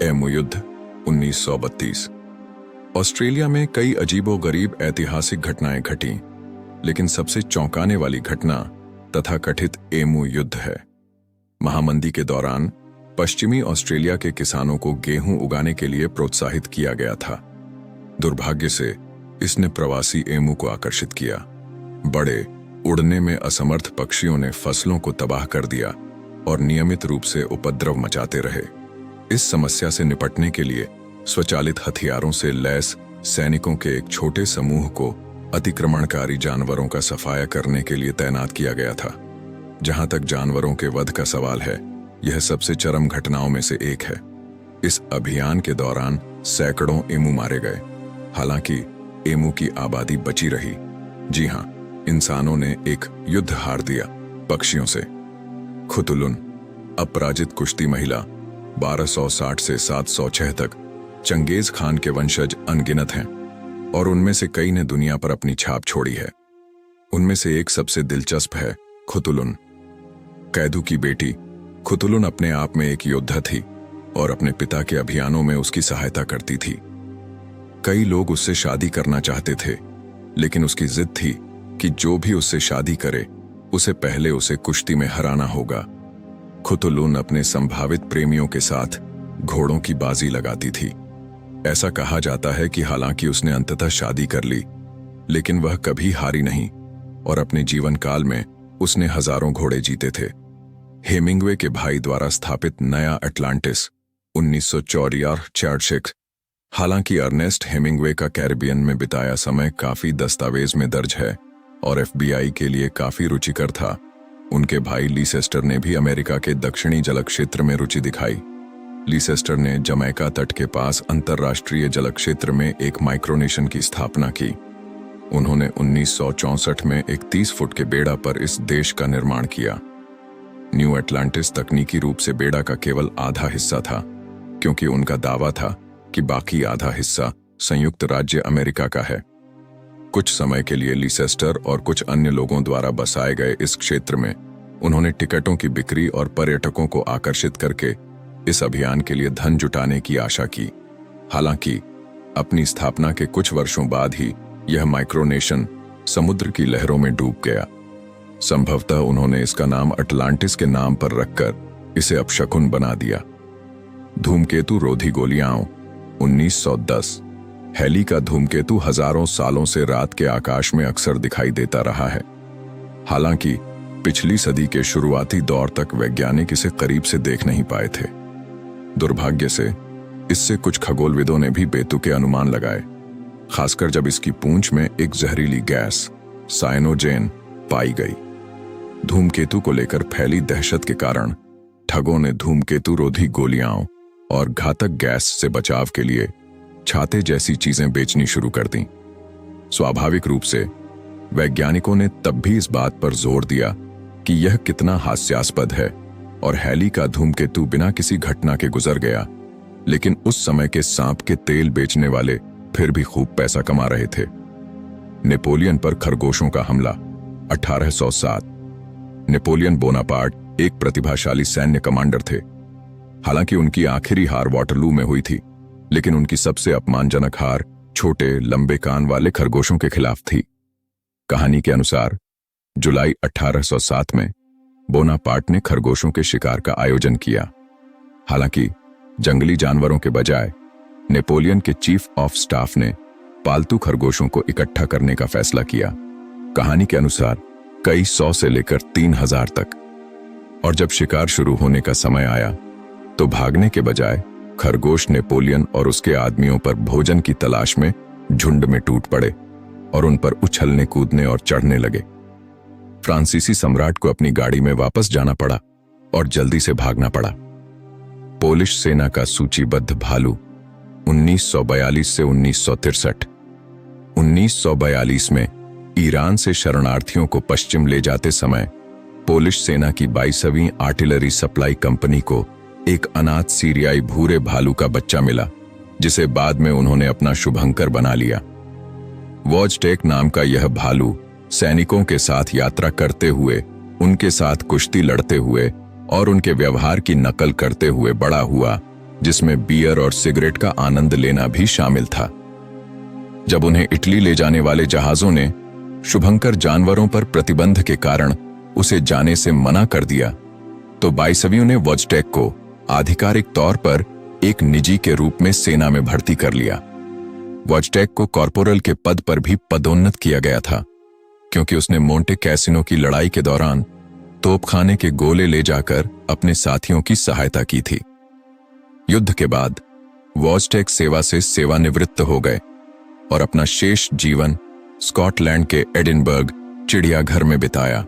Emu युद्ध 1932। Australia में कई अजीबोगरीब ऐतिहासिक घटनाएं घटीं, लेकिन सबसे चौंकाने वाली घटना तथाकथित एमू युद्ध है। महामंदी के दौरान पश्चिमी ऑस्ट्रेलिया के किसानों को गेहूं उगाने के लिए प्रोत्साहित किया गया था। दुर्भाग्य से इसने प्रवासी एमू को आकर्षित किया। बड़े, उड़ने में असमर्थ पक्षियों ने फसलों को तबाह कर दिया और नियमित रूप से उपद्रव मचाते रहे। इस समस्या से निपटने के लिए स्वचालित हथियारों से लैस सैनिकों के एक छोटे समूह को अतिक्रमणकारी जानवरों का सफाया करने के लिए तैनात किया गया था। जहां तक जानवरों के वध का सवाल है, यह सबसे चरम घटनाओं में से एक है। इस अभियान के दौरान सैकड़ों एमू मारे गए। हालांकि एमू की आबादी बची रही। जी हां, इंसानों ने एक युद्ध हार दिया पक्षियों से। खुतुलुन, अपराजित कुश्ती महिला, 1260 से 706 तक चंगेज खान के वंशज अनगिनत हैं और उनमें से कई ने दुनिया पर अपनी छाप छोड़ी है। उनमें से एक सबसे दिलचस्प है खुतुलुन, कैदू की बेटी। खुतुलुन अपने आप में एक योद्धा थी और अपने पिता के अभियानों में उसकी सहायता करती थी। कई लोग उससे शादी करना चाहते थे, लेकिन उसकी जिद थी कि जो भी उससे शादी करे, उसे पहले उसे कुश्ती में हराना होगा। खुतुलुन अपने संभावित प्रेमियों के साथ घोड़ों की बाजी लगाती थी। ऐसा कहा जाता है कि हालांकि उसने अंततः शादी कर ली, लेकिन वह कभी हारी नहीं और अपने जीवन काल में उसने हजारों घोड़े जीते थे। हेमिंग्वे के भाई द्वारा स्थापित नया अटलांटिस 1964। हालांकि अर्नेस्ट हेमिंग्वे का कैरिबियन में बिताया समय काफी दस्तावेज में दर्ज है और FBI के लिए काफी रुचिकर था, उनके भाई लीसेस्टर ने भी अमेरिका के दक्षिणी जल क्षेत्र में रुचि दिखाई। लीसेस्टर ने जमैका तट के पास अंतर्राष्ट्रीय जल क्षेत्र में एक माइक्रोनेशन की स्थापना की। उन्होंने 1964 में एक 30 फुट के बेड़ा पर इस देश का निर्माण किया। न्यू अटलांटिस तकनीकी रूप से बेड़ा का केवल आधा हिस्सा था, क्योंकि उनका दावा था कि बाकी आधा हिस्सा संयुक्त राज्य अमेरिका का है। कुछ समय के लिए लीसेस्टर और कुछ अन्य लोगों द्वारा बसाए गए इस क्षेत्र में उन्होंने टिकटों की बिक्री और पर्यटकों को आकर्षित करके इस अभियान के लिए धन जुटाने की आशा की। हालांकि अपनी स्थापना के कुछ वर्षों बाद ही यह माइक्रोनेशन समुद्र की लहरों में डूब गया। संभवतः उन्होंने इसका नाम अटलांटिस के नाम पर रखकर इसे अपशकुन बना दिया। धूमकेतु रोधी गोलियां 1910। हैली का धूमकेतु हजारों सालों से रात के आकाश में अक्सर दिखाई देता रहा है। हालांकि पिछली सदी के शुरुआती दौर तक वैज्ञानिक इसे करीब से देख नहीं पाए थे। दुर्भाग्य से इससे कुछ खगोलविदों ने भी बेतुके अनुमान लगाए, खासकर जब इसकी पूंछ में एक जहरीली गैस साइनोजेन पाई गई। धूमकेतु को लेकर फैली दहशत के कारण ठगों ने धूमकेतु रोधी गोलियां और घातक गैस से बचाव के लिए छाते जैसी चीजें बेचनी शुरू कर दी। स्वाभाविक रूप से वैज्ञानिकों ने तब भी इस बात पर जोर दिया कि यह कितना हास्यास्पद है और हैली का धूमकेतु बिना किसी घटना के गुजर गया। लेकिन उस समय के सांप के तेल बेचने वाले फिर भी खूब पैसा कमा रहे थे। नेपोलियन पर खरगोशों का हमला 1807। नेपोलियन बोनापार्ट एक प्रतिभाशाली सैन्य कमांडर थे। हालांकि उनकी आखिरी हार वाटरलू में हुई थी, लेकिन उनकी सबसे अपमानजनक हार छोटे लंबे कान वाले खरगोशों के खिलाफ थी। कहानी के अनुसार जुलाई 1807 में बोनापार्ट ने खरगोशों के शिकार का आयोजन किया। हालांकि जंगली जानवरों के बजाय नेपोलियन के चीफ ऑफ स्टाफ ने पालतू खरगोशों को इकट्ठा करने का फैसला किया। कहानी के अनुसार कई 100 से लेकर 3000 तक। और जब शिकार शुरू होने का समय आया तो भागने के बजाय खरगोश नेपोलियन और उसके आदमियों पर भोजन की तलाश में झुंड में टूट पड़े और उन पर उछलने कूदने और चढ़ने लगे। फ्रांसीसी सम्राट को अपनी गाड़ी में वापस जाना पड़ा और जल्दी से भागना पड़ा। पोलिश सेना का सूचीबद्ध भालू 1942 से 1963। 1942 में ईरान से शरणार्थियों को पश्चिम ले जाते समय पोलिश सेना की 22वीं आर्टिलरी सप्लाई कंपनी को एक अनाथ सीरियाई भूरे भालू का बच्चा मिला, जिसे बाद में उन्होंने अपना शुभंकर बना लिया। वॉजटेक नाम का यह भालू सैनिकों के साथ यात्रा करते हुए, उनके साथ कुश्ती लड़ते हुए और उनके व्यवहार की नकल करते हुए बड़ा हुआ जिसमें बियर और सिगरेट का आनंद लेना भी शामिल था। जब उन्हें इटली ले जाने वाले जहाजों ने शुभंकर जानवरों पर प्रतिबंध के कारण उसे जाने से मना कर दिया, तो बाइसवियों ने वोज्टेक को आधिकारिक तौर पर एक निजी के रूप में सेना में भर्ती कर लिया। वोज्टेक को कॉर्पोरल के पद पर भी पदोन्नत किया गया था, क्योंकि उसने मोंटे कैसिनो की लड़ाई के दौरान तोपखाने के गोले ले जाकर अपने साथियों की सहायता की थी। युद्ध के बाद वोज्टेक सेवा से सेवानिवृत्त हो गए और अपना शेष जीवन स्कॉटलैंड के एडिनबर्ग चिड़ियाघर में बिताया।